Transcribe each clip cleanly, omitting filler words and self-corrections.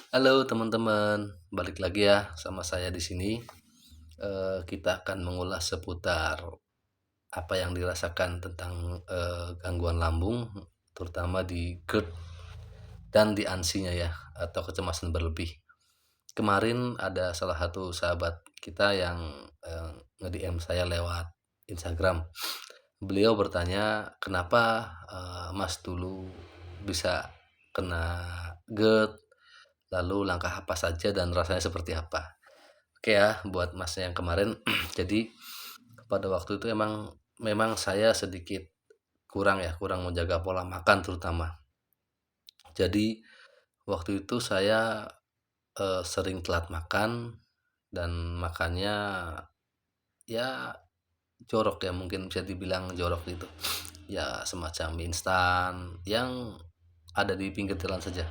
Halo teman-teman, balik lagi ya sama saya di sini. Kita akan mengulas seputar apa yang dirasakan tentang gangguan lambung, terutama di GERD dan di ANSI-nya ya, atau kecemasan berlebih. Kemarin ada salah satu sahabat kita yang nge-DM saya lewat Instagram. Beliau bertanya, kenapa Mas dulu bisa kena GERD, lalu langkah apa saja dan rasanya seperti apa. Oke ya, buat Masnya yang kemarin. Jadi pada waktu itu memang saya sedikit kurang menjaga pola makan terutama. Jadi waktu itu saya sering telat makan dan makannya ya jorok ya, mungkin bisa dibilang jorok gitu. Ya semacam mie instan yang ada di pinggir jalan saja.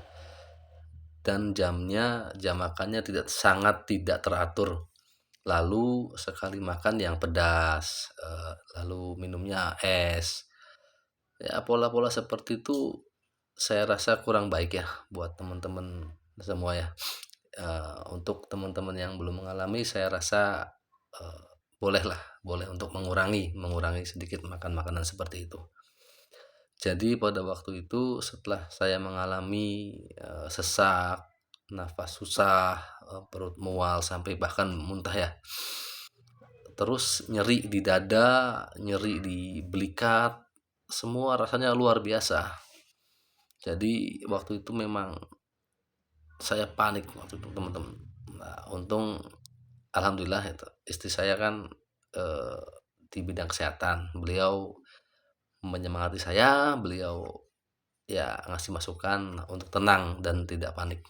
Dan jam makannya sangat tidak teratur. Lalu sekali makan yang pedas, lalu minumnya es. Ya pola-pola seperti itu saya rasa kurang baik ya buat teman-teman semua ya. Untuk teman-teman yang belum mengalami saya rasa, eee, boleh untuk mengurangi sedikit makan makanan seperti itu. Jadi pada waktu itu setelah saya mengalami, sesak, nafas susah, perut mual sampai bahkan muntah ya. Terus nyeri di dada, nyeri di belikat, semua rasanya luar biasa. Jadi waktu itu memang saya panik waktu itu teman-teman. Nah, untung alhamdulillah itu istri saya kan eh, di bidang kesehatan. Beliau menyemangati saya, beliau ya ngasih masukan untuk tenang dan tidak panik.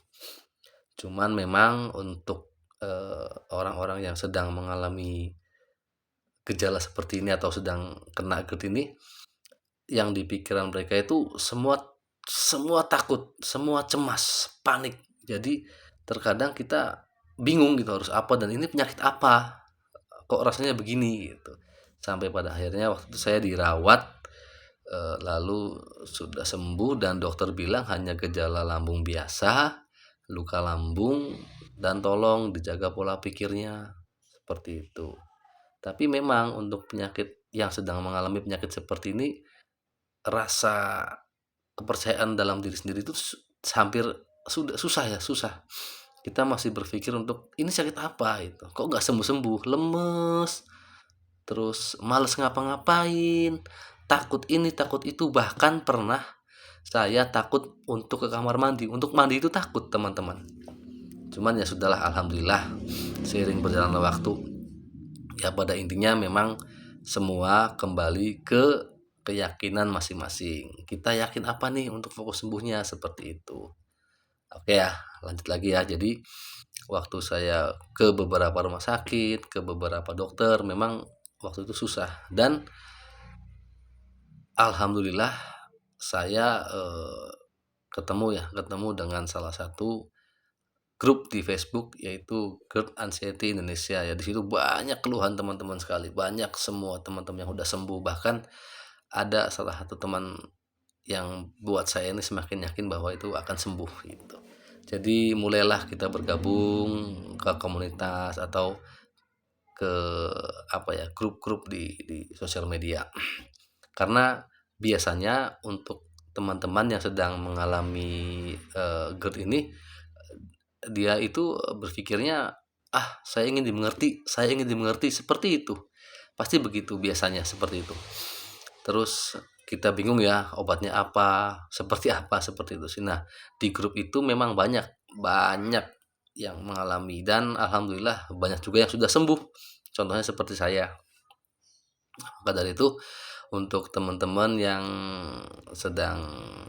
Cuman memang untuk orang-orang yang sedang mengalami gejala seperti ini atau sedang kena GERD ini, yang di pikiran mereka itu semua semua takut, semua cemas, panik. Jadi terkadang kita bingung gitu harus apa dan ini penyakit apa, kok rasanya begini gitu. Sampai pada akhirnya waktu itu saya dirawat, lalu sudah sembuh dan dokter bilang hanya gejala lambung biasa, luka lambung, dan tolong dijaga pola pikirnya, seperti itu. Tapi memang untuk penyakit yang sedang mengalami penyakit seperti ini, rasa kepercayaan dalam diri sendiri itu hampir sudah susah ya, susah. Kita masih berpikir untuk ini sakit apa itu, kok nggak sembuh-sembuh, lemes, terus males ngapa-ngapain, takut ini takut itu, bahkan pernah saya takut untuk ke kamar mandi, untuk mandi itu takut teman-teman. Cuman ya sudahlah, alhamdulillah seiring berjalannya waktu ya pada intinya memang semua kembali ke keyakinan masing-masing. Kita yakin apa nih untuk fokus sembuhnya, seperti itu. Oke ya, lanjut lagi ya. Jadi waktu saya ke beberapa rumah sakit, ke beberapa dokter, memang waktu itu susah dan alhamdulillah saya ketemu dengan salah satu grup di Facebook, yaitu Grup Anxiety Indonesia ya. Di situ banyak keluhan teman-teman sekali, banyak semua teman-teman yang udah sembuh, bahkan ada salah satu teman yang buat saya ini semakin yakin bahwa itu akan sembuh gitu. Jadi mulailah kita bergabung ke komunitas atau ke apa ya, grup-grup di sosial media. Karena biasanya untuk teman-teman yang sedang mengalami GERD ini, dia itu berpikirnya, "Ah, saya ingin dimengerti," seperti itu. Pasti begitu biasanya, seperti itu. Terus kita bingung ya, obatnya apa, seperti itu sih. Nah, di grup itu memang banyak banyak yang mengalami dan alhamdulillah banyak juga yang sudah sembuh. Contohnya seperti saya. Maka dari itu, untuk teman-teman yang sedang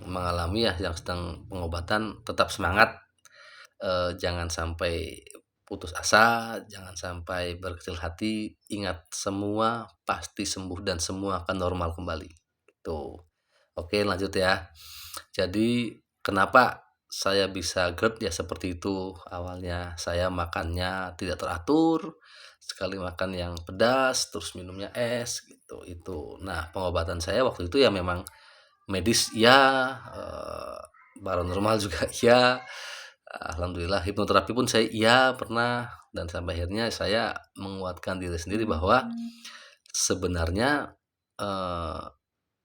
mengalami ya, yang sedang pengobatan, tetap semangat, jangan sampai putus asa, jangan sampai berkecil hati, ingat semua pasti sembuh dan semua akan normal kembali, gitu. Oke lanjut ya. Jadi kenapa saya bisa GERD ya seperti itu, awalnya saya makannya tidak teratur, sekali makan yang pedas, terus minumnya es gitu, itu. Nah pengobatan saya waktu itu ya memang medis ya, paranormal juga ya, Alhamdulillah hipnoterapi pun saya iya pernah, dan sampai akhirnya saya menguatkan diri sendiri bahwa sebenarnya, eee,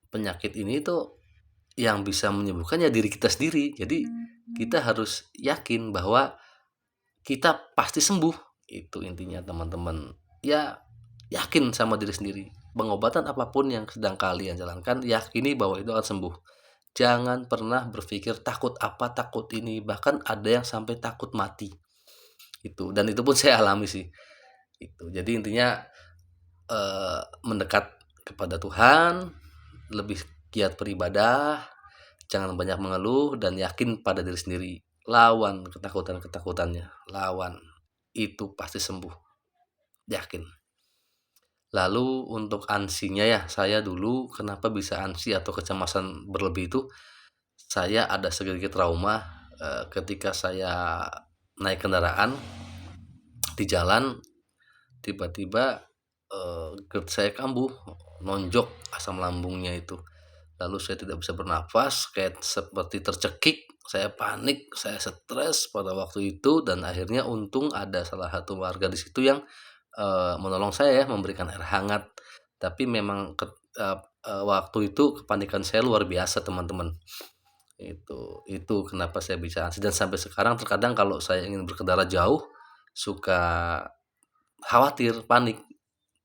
penyakit ini tuh yang bisa menyembuhkan ya diri kita sendiri. Jadi kita harus yakin bahwa kita pasti sembuh, itu intinya teman-teman. Ya yakin sama diri sendiri, pengobatan apapun yang sedang kalian jalankan yakini bahwa itu akan sembuh. Jangan pernah berpikir takut apa, takut ini, bahkan ada yang sampai takut mati, itu. Dan itu pun saya alami sih, itu. Jadi intinya, mendekat kepada Tuhan, lebih giat beribadah, jangan banyak mengeluh, dan yakin pada diri sendiri. Lawan ketakutan-ketakutannya, lawan. Itu pasti sembuh, yakin. Lalu untuk ansinya ya, saya dulu kenapa bisa ansi atau kecemasan berlebih itu, saya ada sedikit trauma, ketika saya naik kendaraan di jalan, tiba-tiba, GERD saya kambuh, nonjok asam lambungnya itu. Lalu saya tidak bisa bernafas, kayak seperti tercekik, saya panik, saya stres pada waktu itu, dan akhirnya untung ada salah satu warga di situ yang, menolong saya ya, memberikan air hangat. Tapi memang waktu itu kepanikan saya luar biasa teman-teman. Itu kenapa saya bisa ansi, dan sampai sekarang terkadang kalau saya ingin berkendara jauh, suka khawatir, panik,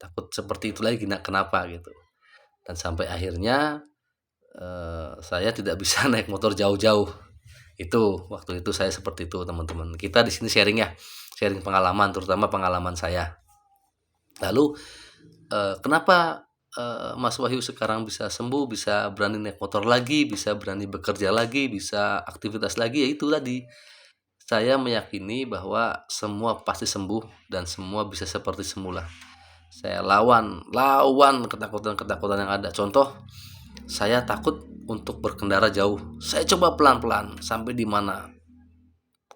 takut seperti itu lagi, nah kenapa gitu. Dan sampai akhirnya, saya tidak bisa naik motor jauh-jauh. Itu, waktu itu saya seperti itu teman-teman. Kita di sini sharing ya, sharing pengalaman, terutama pengalaman saya. Lalu, kenapa, Mas Wahyu sekarang bisa sembuh, bisa berani naik motor lagi, bisa berani bekerja lagi, bisa aktivitas lagi, ya itu tadi, saya meyakini bahwa semua pasti sembuh dan semua bisa seperti semula. Saya lawan ketakutan-ketakutan yang ada. Contoh, saya takut untuk berkendara jauh. Saya coba pelan-pelan sampai di mana,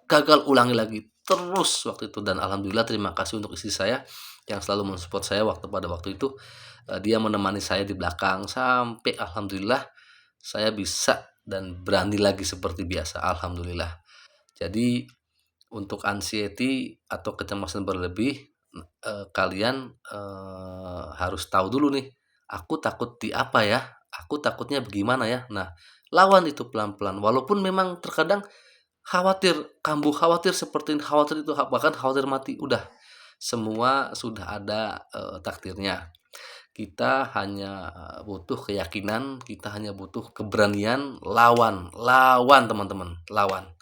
gagal, ulangi lagi terus waktu itu, dan alhamdulillah terima kasih untuk istri saya yang selalu mensupport saya pada waktu itu. Dia menemani saya di belakang sampai alhamdulillah saya bisa dan berani lagi seperti biasa, alhamdulillah. Jadi untuk anxiety atau kecemasan berlebih, kalian, harus tahu dulu nih, aku takut di apa ya? Aku takutnya bagaimana ya? Nah, lawan itu pelan-pelan, walaupun memang terkadang khawatir, kambuh khawatir seperti khawatir itu, bahkan khawatir mati, udah, semua sudah ada, takdirnya. Kita hanya butuh keyakinan, kita hanya butuh keberanian, lawan lawan teman-teman, lawan.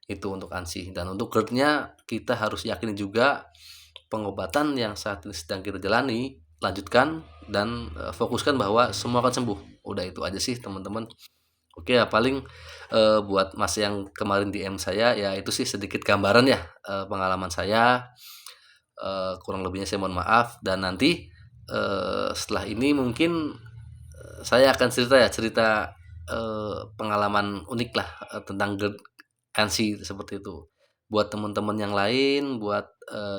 Itu untuk ANSI. Dan untuk GERD-nya kita harus yakini juga pengobatan yang saat ini sedang kita jalani, lanjutkan dan, fokuskan bahwa semua akan sembuh. Udah itu aja sih teman-teman. Oke ya, paling, buat Mas yang kemarin DM saya, ya itu sih sedikit gambaran ya, pengalaman saya, kurang lebihnya saya mohon maaf. Dan nanti, setelah ini mungkin, saya akan cerita, pengalaman unik lah, tentang GERD ANSI seperti itu. Buat teman-teman yang lain, buat,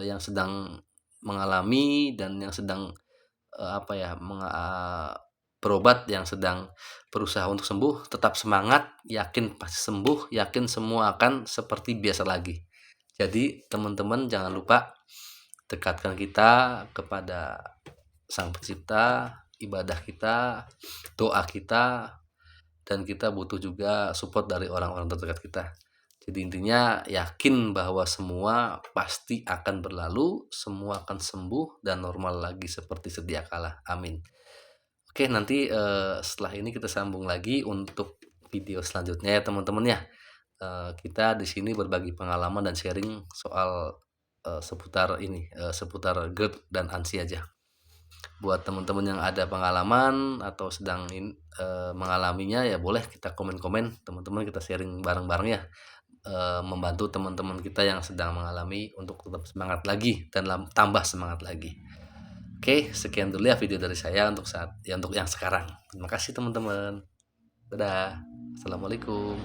yang sedang mengalami dan yang sedang, apa ya, berobat, yang sedang berusaha untuk sembuh, tetap semangat, yakin pasti sembuh, yakin semua akan seperti biasa lagi. Jadi teman-teman jangan lupa dekatkan kita kepada Sang Pencipta, ibadah kita, doa kita, dan kita butuh juga support dari orang-orang terdekat kita. Jadi intinya yakin bahwa semua pasti akan berlalu, semua akan sembuh dan normal lagi seperti sedia kala. Amin. Oke, nanti, setelah ini kita sambung lagi untuk video selanjutnya ya teman-teman ya. Kita di sini berbagi pengalaman dan sharing soal, seputar ini, seputar GERD dan ANSI aja. Buat teman-teman yang ada pengalaman atau sedang mengalaminya, ya boleh kita komen-komen, teman-teman kita sharing bareng-bareng ya. Membantu teman-teman kita yang sedang mengalami untuk tetap semangat lagi dan tambah semangat lagi. Oke, sekian dulu ya video dari saya untuk untuk yang sekarang. Terima kasih teman-teman. Dadah. Assalamualaikum.